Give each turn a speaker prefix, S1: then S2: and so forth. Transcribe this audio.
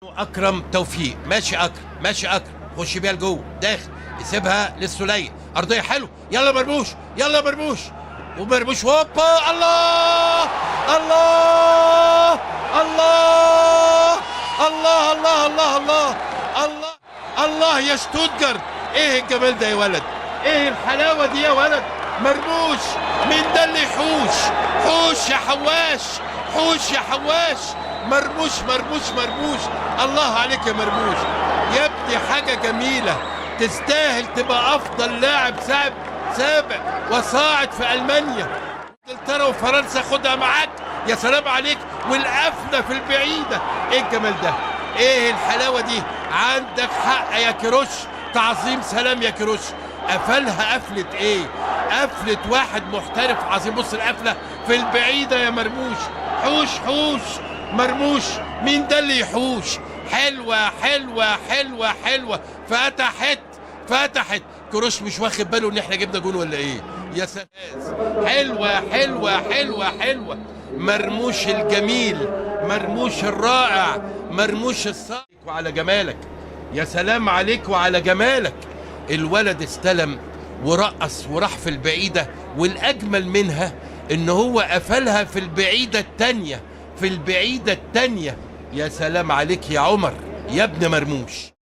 S1: اكرم توفيق، ماشي اكرم، ماشي اكرم، خش بيها لجوه، داخل، يسيبها للسوليه، ارضيه حلو، يلا مرموش، يلا مرموش، ومرموش هوبا، الله الله الله الله الله الله الله الله الله يا شتوتجارت، ايه الجمال ده يا ولد، ايه الحلاوه دي يا ولد، مرموش، مين ده اللي يحوش، حوش يا حواش، حوش يا حواش، مرموش مرموش مرموش، الله عليك يا مرموش يا ابني، حاجة جميلة، تستاهل تبقى أفضل لاعب سابق وصاعد في ألمانيا، إنجلترا وفرنسا خدها معاك، يا سلام عليك، والقفلة في البعيدة، إيه الجمال ده؟ إيه الحلاوة دي؟ عندك حق يا كيروش، تعظيم سلام يا كيروش، قفلها قفلة إيه؟ قفلة واحد محترف عظيم، بص القفلة في البعيدة يا مرموش، حوش حوش مرموش، مين ده اللي يحوش؟ حلوة حلوة حلوة حلوة، فتحت كروش مش واخد باله ان احنا جبنا جون ولا ايه؟ يا سلام، حلوة حلوة حلوة حلوة، مرموش الجميل، مرموش الرائع، مرموش الصادق، وعلى جمالك، يا سلام عليك وعلى جمالك، الولد استلم ورقص وراح في البعيدة، والاجمل منها ان هو قفلها في البعيدة التانية، في البعيدة التانية، يا سلام عليك يا عمر يا ابن مرموش.